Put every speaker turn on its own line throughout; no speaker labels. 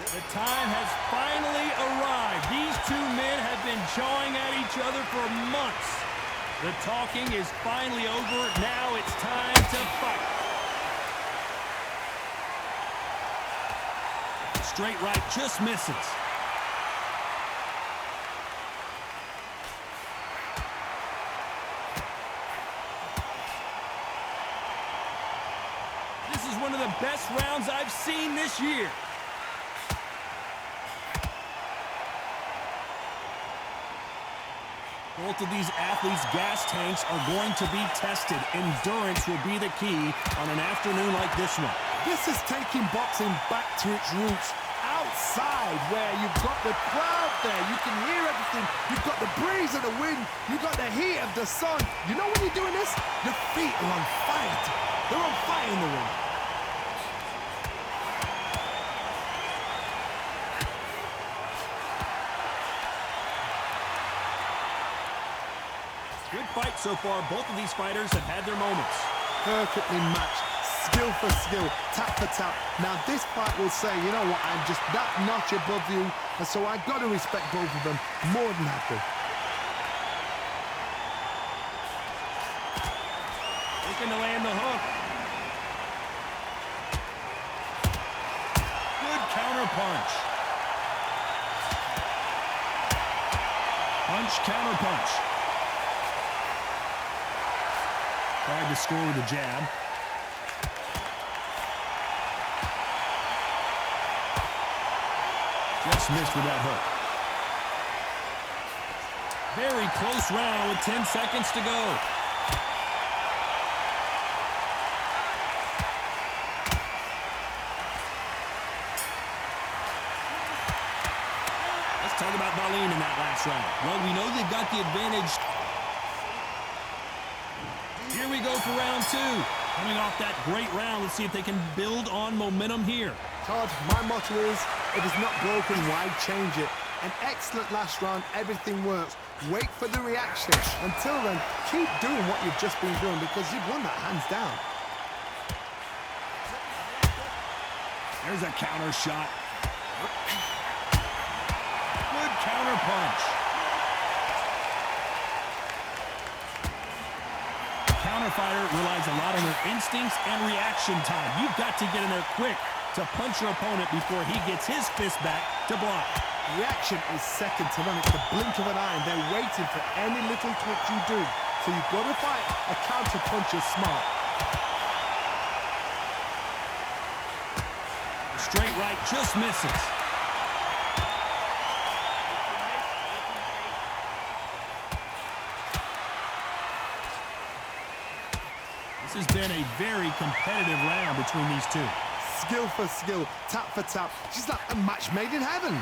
The time has finally arrived. These two men have been jawing at each other for months. The talking is finally over. Now it's time to fight. Straight right just misses. This is one of the best rounds I've seen this year. Both of these athletes' gas tanks are going to be tested. Endurance will be the key on an afternoon like this one.
This is taking boxing back to its roots. Outside, where you've got the crowd there, you can hear everything. You've got the breeze of the wind. You've got the heat of the sun. You know when you're doing this? Your feet are on fire. They're on fire in the ring.
Good fight so far. Both of these fighters have had their moments.
Perfectly matched. Skill for skill. Tap for tap. Now this fight will say, you know what, I'm just that notch above you. And so I've got to respect both of them more than happy.
Looking to land the hook. Good counter punch. Punch, counter punch. Tried to score with a jab. Just missed with that hook. Very close round with 10 seconds to go. Let's talk about Wallin in that last round. Well, we know they've got the advantage. Here we go for round two. Coming off that great round, let's see if they can build on momentum here.
Todd, my motto is, if it's not broken, why change it? An excellent last round, everything works. Wait for the reaction. Until then, keep doing what you've just been doing because you've won that hands down.
There's a counter shot. Good counter punch. Counter fighter relies a lot on their instincts and reaction time. You've got to get in there quick to punch your opponent before he gets his fist back to block.
Reaction is second to none. It's the blink of an eye, and they're waiting for any little twitch you do. So you've got to fight a counter punch is smart.
Straight right just misses. This has been a very competitive round between these two.
Skill for skill, tap for tap. She's like a match made in heaven.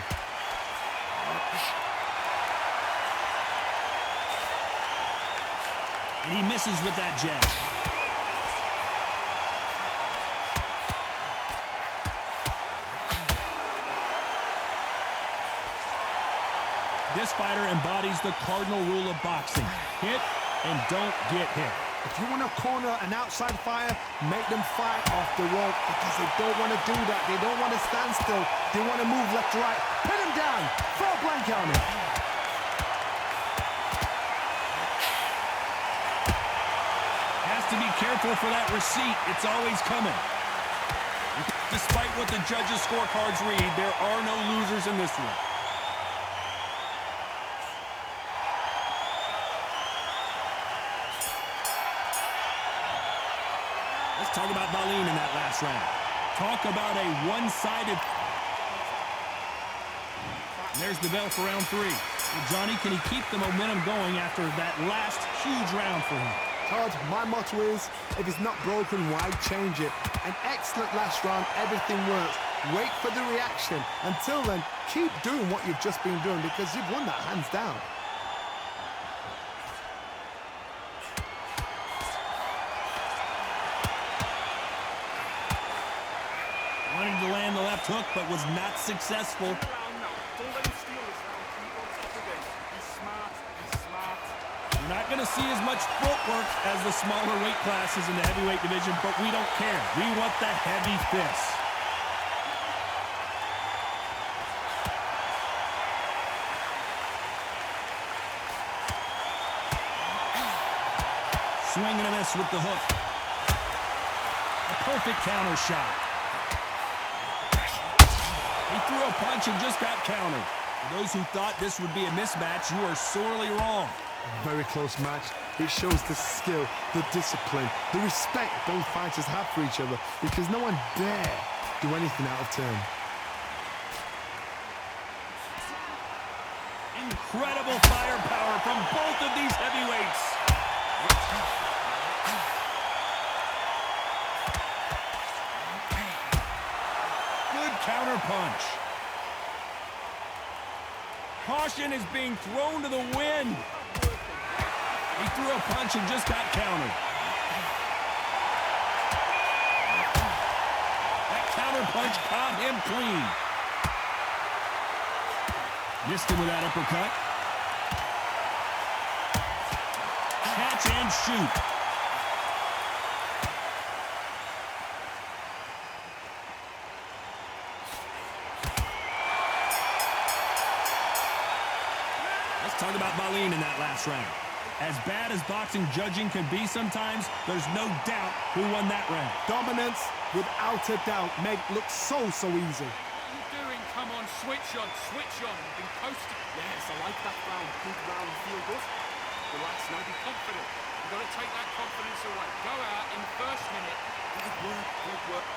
And he misses with that jab. This fighter embodies the cardinal rule of boxing. Hit and don't get hit.
If you want to corner an outside fighter, make them fight off the rope because they don't want to do that. They don't want to stand still. They want to move left to right. Pin him down. Throw a blank on him.
Has to be careful for that receipt. It's always coming. Despite what the judges' scorecards read, there are no losers in this one. Let's talk about Wallin in that last round. Talk about a one-sided. There's the bell for round three. Well, Johnny, can he keep the momentum going after that last huge round for him?
Todd, my motto is, if it's not broken, why change it? An excellent last round, everything works. Wait for the reaction. Until then, keep doing what you've just been doing because you've won that hands down.
Wanted to land the left hook, but was not successful. We're not going to see as much footwork as the smaller weight classes in the heavyweight division, but we don't care. We want the heavy fists. swing and a miss with the hook. A perfect counter shot. He threw a punch and just got countered. For those who thought this would be a mismatch, you are sorely wrong.
Very close match. It shows the skill, the discipline, the respect both fighters have for each other, because no one dare do anything out of turn.
Incredible firepower from both of these heavyweights. Good counter punch. Caution is being thrown to the wind. He threw a punch and just got countered. That counter punch caught him clean. Missed him with that uppercut. Catch and shoot. Let's talk about Wallin in that last round. As bad as boxing judging can be sometimes, there's no doubt who won that round.
Dominance, without a doubt, made it look so easy.
Come on, switch on. You've been coasting. Yes, I like that round. Good round, feel good. Relax now, be confident. You've got to take that confidence away. Go out in the first minute. Good work.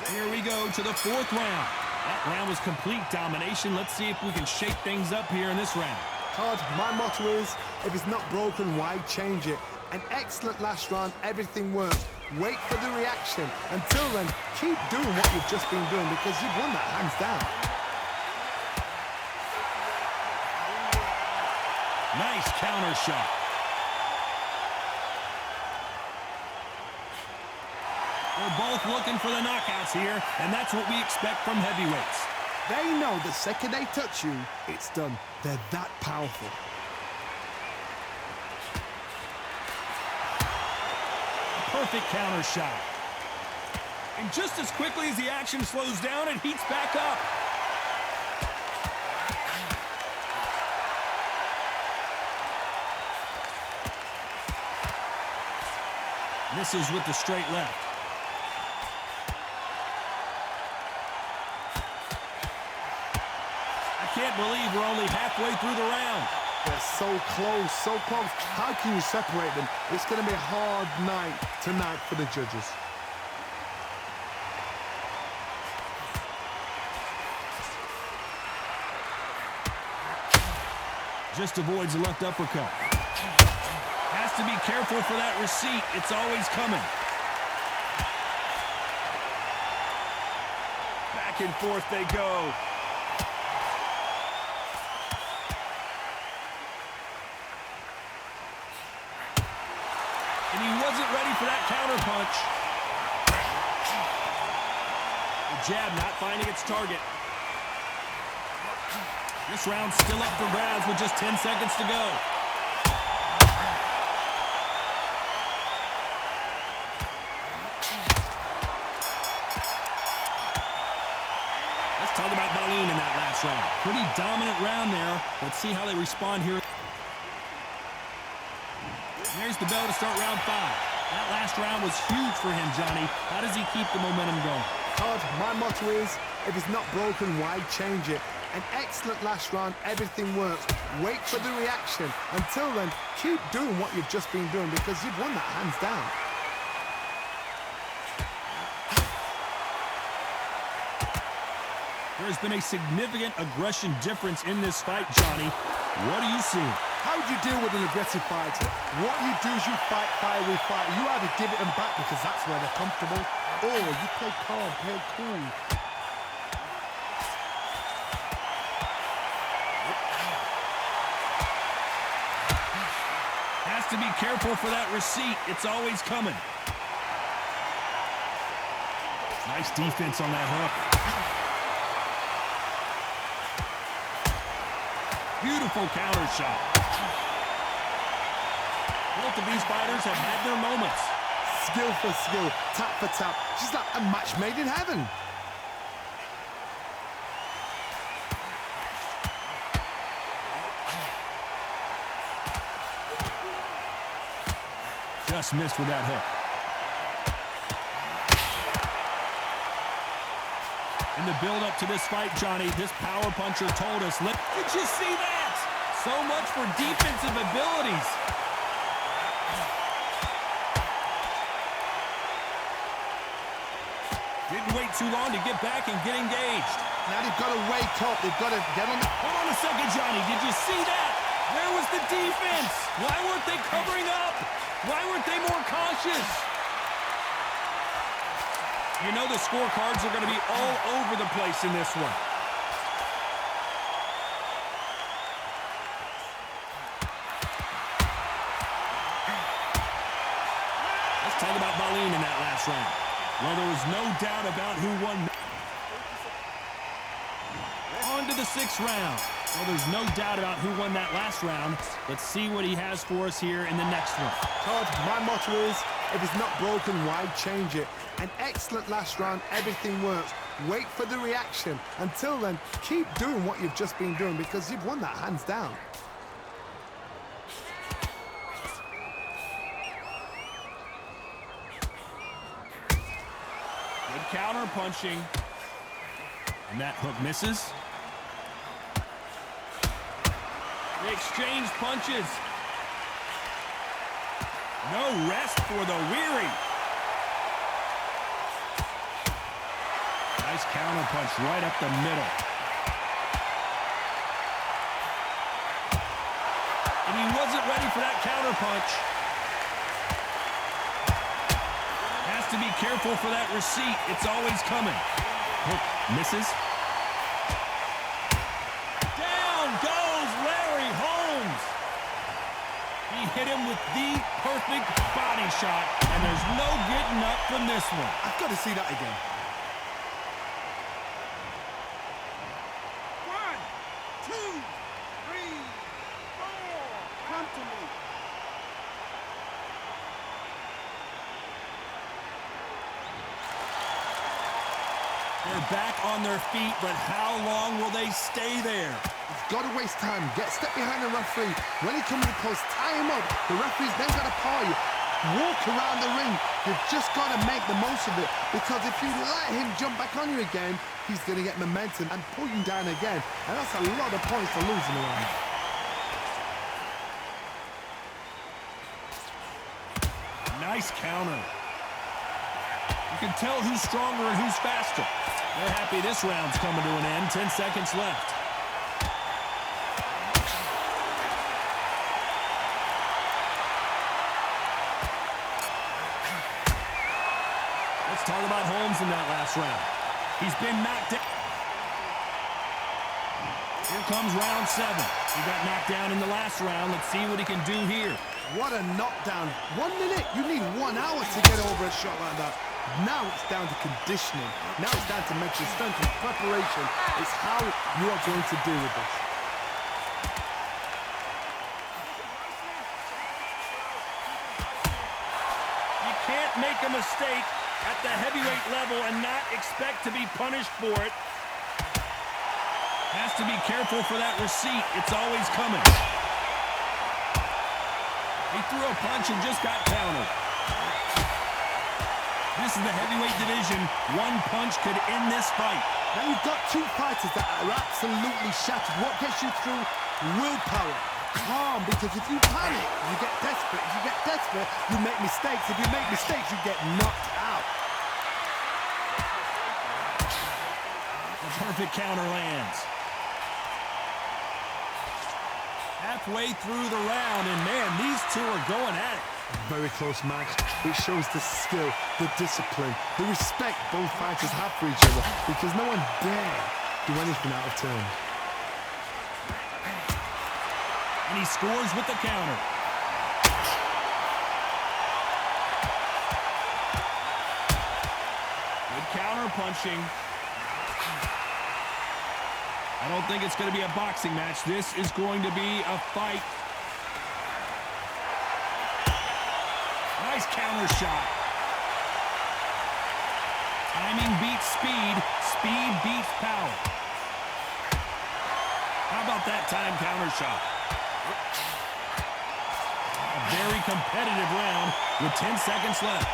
Here we go to the fourth round. That round was complete domination. Let's see if we can shake things up here in this round.
Todd, my motto is, if it's not broken, why change it? An excellent last round, everything works. Wait for the reaction. Until then, keep doing what you've just been doing, because you've won that hands down.
Nice counter shot. They're both looking for the knockouts here, and that's what we expect from heavyweights.
They know the second they touch you, it's done. They're that powerful.
Perfect counter shot. And just as quickly as the action slows down, it heats back up. Misses with the straight left. I can't believe we're only halfway through the round.
They're so close, so close. How can you separate them? It's going to be a hard night tonight for the judges.
Just avoids a left uppercut. Has to be careful for that receipt. It's always coming. Back and forth they go. And he wasn't ready for that counter punch. The jab not finding its target. This round's still up for grabs with just 10 seconds to go. Let's talk about Wallin in that last round. Pretty dominant round there. Let's see how they respond here. There's the bell to start round 5. That last round was huge for him, Johnny. How does he keep the momentum going?
Todd, my motto is, if it's not broken, why change it? An excellent last round, everything works. Wait for the reaction. Until then, keep doing what you've just been doing, because you've won that hands down.
There's been a significant aggression difference in this fight, Johnny. What do you see?
How do you deal with an aggressive fighter? What you do is you fight fire with fire. You either give it them back because that's where they're comfortable, or you play calm, play cool.
Has to be careful for that receipt. It's always coming. Nice defense on that hook. Beautiful counter shot. Both of these fighters have had their moments.
Skill for skill, tap for tap. She's like a match made in heaven.
just missed with that hook. In the build-up to this fight, Johnny, this power puncher told us, did you see that? So much for defensive abilities. Didn't wait too long to get back and get engaged.
Now they've got to wake up. They've got to get on the...
Hold on a second, Johnny. Did you see that? Where was the defense? Why weren't they covering up? Why weren't they more cautious? You know the scorecards are going to be all over the place in this one. Let's talk about Wallin in that last round. Well, there was no doubt about who won. On to the 6th round. Well, there's no doubt about who won that last round. Let's see what he has for us here in the next one.
Todd, my motto is, if it's not broken, why change it? An excellent last round, everything works. Wait for the reaction. Until then, keep doing what you've just been doing because you've won that hands down.
Good counter punching. And that hook misses. They exchange punches. No rest for the weary. Nice counter punch right up the middle. And he wasn't ready for that counter punch. Has to be careful for that receipt. It's always coming. Hook misses. Down goes Larry Holmes. He hit him with the perfect body shot, and there's no getting up from this one.
I've got to see that again.
1, 2, 3, 4. Come to me.
They're back on their feet, but how long will they stay there?
You've got to waste time. Get step behind the referee. When he comes close, tie him up. The referee's then got to paw you. Walk around the ring. You've just got to make the most of it. Because if you let him jump back on you again, he's going to get momentum and pull you down again. And that's a lot of points to lose in the round.
Nice counter. You can tell who's stronger and who's faster. They're happy this round's coming to an end. 10 seconds left. Let's talk about Holmes in that last round. He's been knocked down. Here comes round 7. He got knocked down in the last round. Let's see what he can do here.
What a knockdown. 1 minute. You need 1 hour to get over a shot like that. Now it's down to conditioning. Now it's down to mental strength and preparation. It's how you are going to deal with this.
You can't make a mistake at the heavyweight level and not expect to be punished for it. Has to be careful for that receipt. It's always coming. He threw a punch and just got countered. This is the heavyweight division. 1 punch could end this fight.
Now you've got 2 fighters that are absolutely shattered. What gets you through? Willpower. Calm, because if you panic, you get desperate. If you get desperate, you make mistakes. If you make mistakes, you get knocked out.
The perfect counter lands. Halfway through the round, and man, these two are going at it.
Very close match. It shows the skill, the discipline, the respect both fighters have for each other because no one dare do anything out of turn.
And he scores with the counter. Good counter punching. I don't think it's going to be a boxing match. This is going to be a fight. Nice counter shot. Timing beats speed. Speed beats power. How about that time counter shot? very competitive round with 10 seconds left.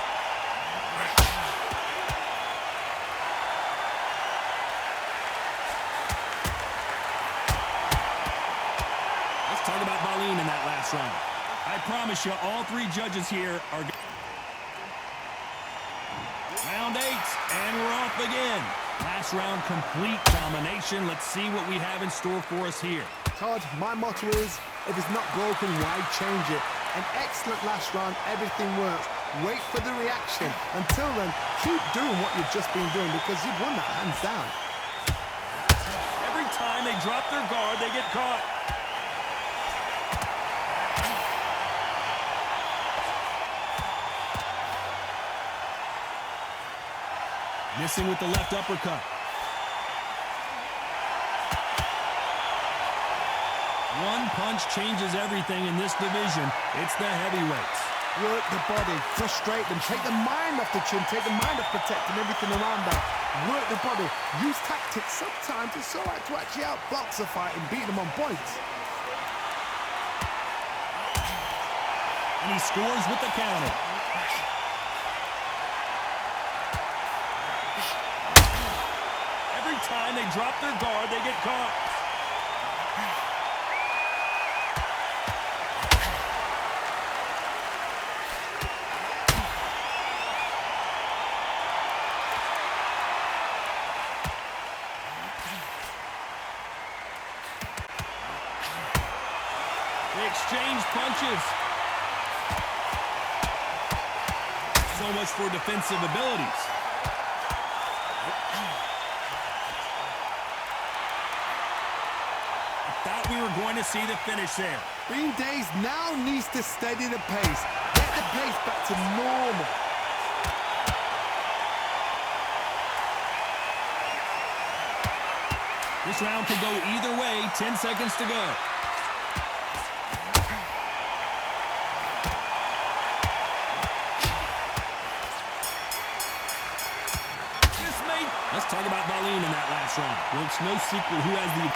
Let's talk about Wallin in that last round. I promise you, all three judges here are... Round 8, and we're off again. Last round, complete domination. Let's see what we have in store for us here.
Todd, my motto is, if it's not broken, why change it? An excellent last round, everything works. Wait for the reaction. Until then, keep doing what you've just been doing because you've won that hands down.
Every time they drop their guard, they get caught. Missing with the left uppercut. One punch changes everything in this division. It's the heavyweights.
Work the body, frustrate them, take the mind off the chin, take the mind off protecting everything around that. Work the body, use tactics. Sometimes it's all right to actually outbox a fight and beat them on points.
And he scores with the counter. Every time they drop their guard, they get caught. They exchange punches. So much for defensive abilities. Thought we were going to see the finish there.
Green Days now needs to steady the pace. Get the pace back to normal.
This round could go either way. 10 seconds to go. Let's talk about Wallin in that last round. Well, it's no secret who has the...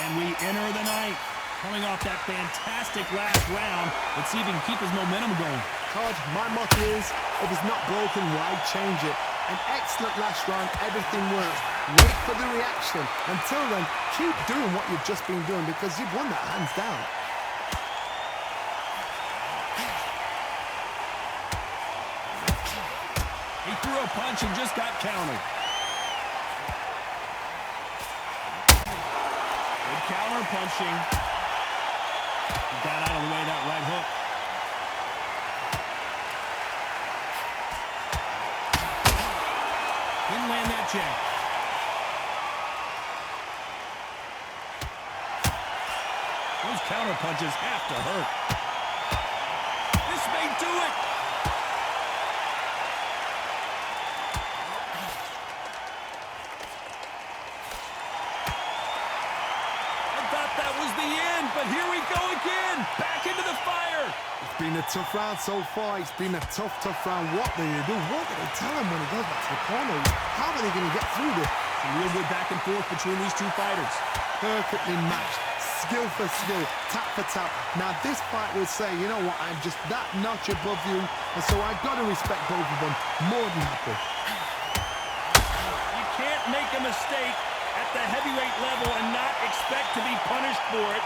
And we enter the ninth. Coming off that fantastic last round. Let's see if he can keep his momentum going.
Todd, my motto is, if it's not broken, why change it? An excellent last round, everything works. Wait for the reaction. Until then, keep doing what you've just been doing because you've won that hands down.
He threw a punch and just got countered. Good counter punching. He got out of the way of that right hook. Didn't land that jab. Those counter punches have to hurt. This may do it. But here we go again, back into the fire.
It's been a tough round so far. It's been a tough round. What do they do? What do they tell him when he goes back to the corner? How are they going to get through this?
A real good back and forth between these two fighters.
Perfectly matched, skill for skill, tap for tap. Now this fight will say, you know what, I'm just that notch above you, and so I've got to respect both of them more than happy.
You can't make a mistake at the heavyweight level and not expect to be punished for it.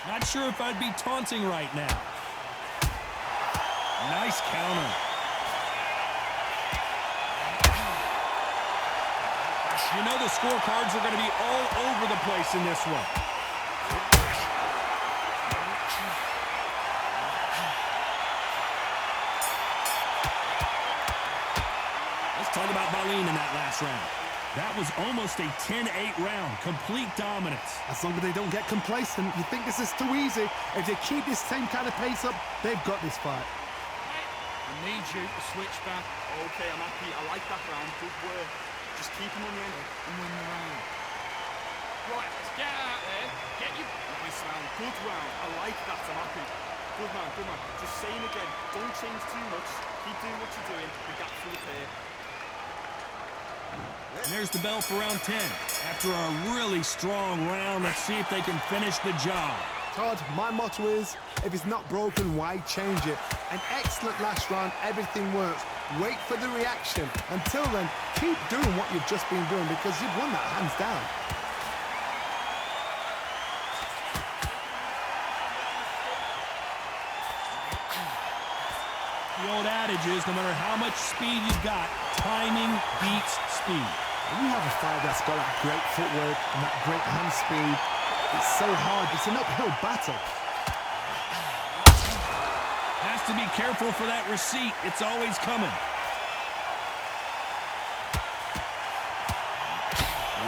Not sure if I'd be taunting right now. Nice counter. You know the scorecards are going to be all over the place in this one. Let's talk about Wallin in that last round. That was almost a 10-8 round. Complete dominance.
As long as they don't get complacent, you think this is too easy. If they keep this same kind of pace up, they've got this fight.
I need you to switch back. Okay, I'm happy. I like that round. Good work. Just keep him on the end and win the round. Right, let's get out there. Get you this round. Good round. I like that. I'm happy. Good man, good man. Just saying again, don't change too much. Keep doing what you're doing. We got through the pair.
And there's the bell for round 10. After a really strong round, let's see if they can finish the job.
Todd, my motto is, if it's not broken, why change it? An excellent last round, everything works. Wait for the reaction. Until then, keep doing what you've just been doing because you've won that hands down.
The old adage is, no matter how much speed you've got, timing beats speed.
When you have a fighter that's got that great footwork and that great hand speed, it's so hard. It's an uphill battle.
Has to be careful for that receipt. It's always coming.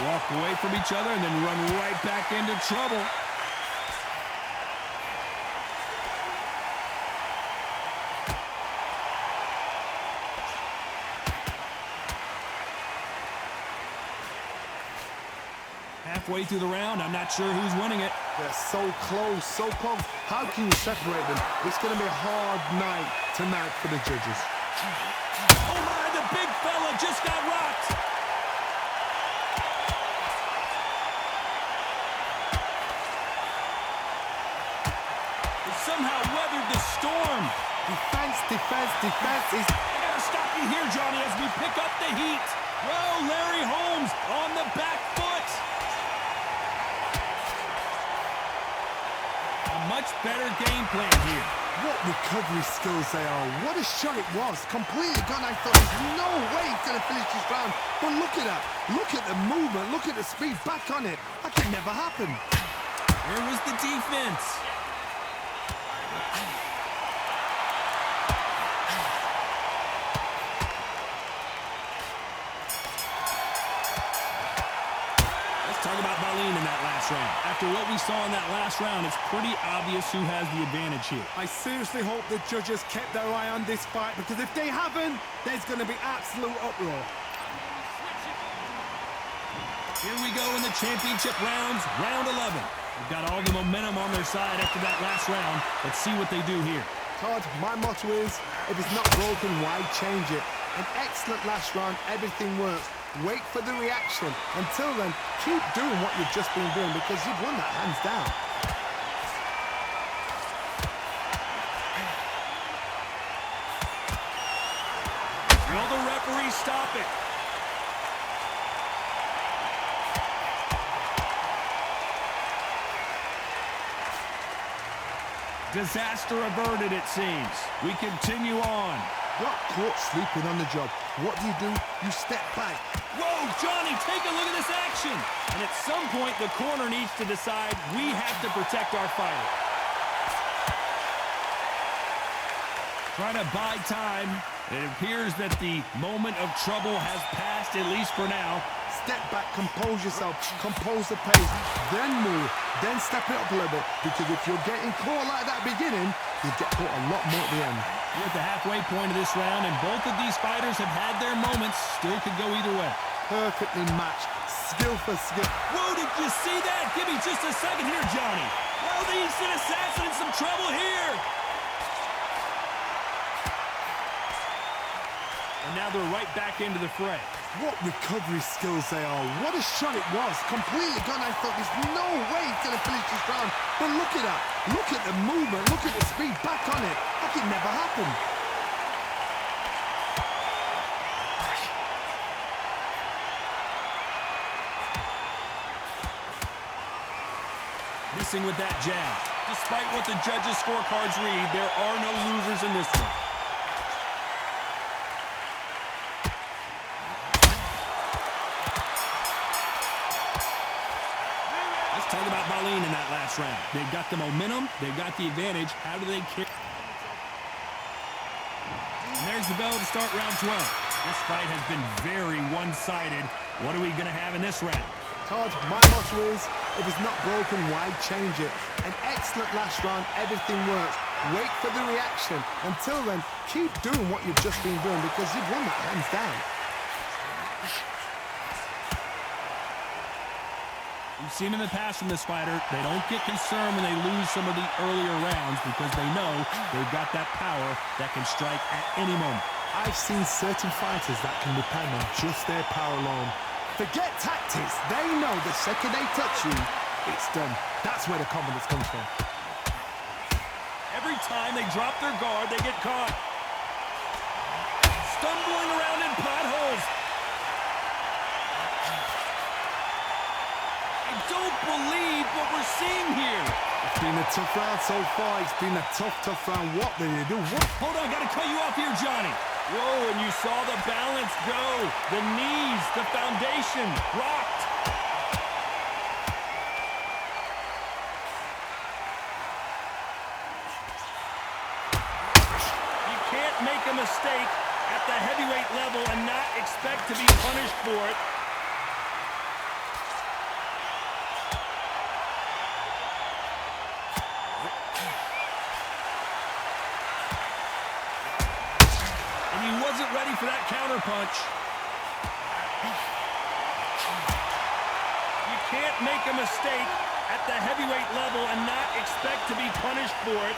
Walk away from each other and then run right back into trouble. Halfway through the round, I'm not sure who's winning it.
They're so close, so close. How can you separate them? It's going to be a hard night tonight for the judges.
Oh my, the big fella just got rocked. He somehow weathered the storm.
Defense, defense, defense is...
I gotta stop you here, Johnny, as we pick up the heat. Well, Larry Holmes on the back foot. Much better game plan here.
What recovery skills they are. What a shot it was. Completely gone. I thought there's no way he's going to finish this round. But look at that. Look at the movement. Look at the speed. Back on it. That can never happen.
Where was the defense? Talk about Wallin in that last round. After what we saw in that last round, it's pretty obvious who has the advantage here.
I seriously hope the judges kept their eye on this fight because if they haven't, there's going to be absolute uproar.
Here we go in the championship rounds, round 11. They've got all the momentum on their side after that last round. Let's see what they do here.
Todd, my motto is, if it's not broken, why change it? An excellent last round, everything works. Wait for the reaction. Until then, keep doing what you've just been doing because you've won that hands down.
Will the referee stop it? Disaster averted, it seems. We continue on.
Got caught sleeping on the job. What do? You step back.
Whoa, Johnny, take a look at this action. And at some point, the corner needs to decide we have to protect our fighter. Trying to buy time. It appears that the moment of trouble has passed, at least for now.
Step back, compose yourself, compose the pace, then move, then step it up a little bit. Because if you're getting caught like that beginning, you get caught a lot more at the end.
We're at the halfway point of this round, and both of these fighters have had their moments. Still could go either way.
Perfectly matched, skill for skill.
Whoa, did you see that? Give me just a second here, Johnny. Well, the instant assassin in some trouble here. And now they're right back into the fray.
What recovery skills they are. What a shot it was. Completely gone. I thought there's no way he's going to finish this round. But look at that. Look at the movement. Look at the speed. Back on it. That can never happen.
Missing with that jab. Despite what the judges' scorecards read, there are no losers in this one. Talk about Wallin in that last round. They've got the momentum. They've got the advantage. How do they kick? And there's the bell to start round 12. This fight has been very one-sided. What are we going to have in this round?
Todd, my motto is, if it's not broken, why change it? An excellent last round. Everything works. Wait for the reaction. Until then, keep doing what you've just been doing because you've won that hands down.
We've seen in the past from this fighter, they don't get concerned when they lose some of the earlier rounds because they know they've got that power that can strike at any moment.
I've seen certain fighters that can depend on just their power alone. Forget tactics. They know the second they touch you, it's done. That's where the confidence comes from.
Every time they drop their guard, they get caught. Stumbling around in potholes. I don't believe what we're seeing here.
It's been a tough round so far. It's been a tough round. What did they do? What?
Hold on, gotta cut you off here, Johnny. Whoa, and you saw the balance go. The knees, the foundation, rocked. You can't make a mistake at the heavyweight level and not expect to be punished for it. He wasn't ready for that counter punch. You can't make a mistake at the heavyweight level and not expect to be punished for it.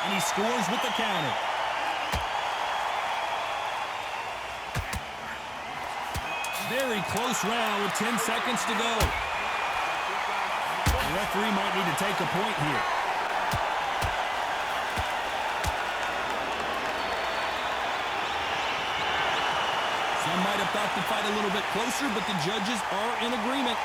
And he scores with the counter. Very close round with 10 seconds to go. The referee might need to take a point here. Some might have thought the fight a little bit closer, but the judges are in agreement.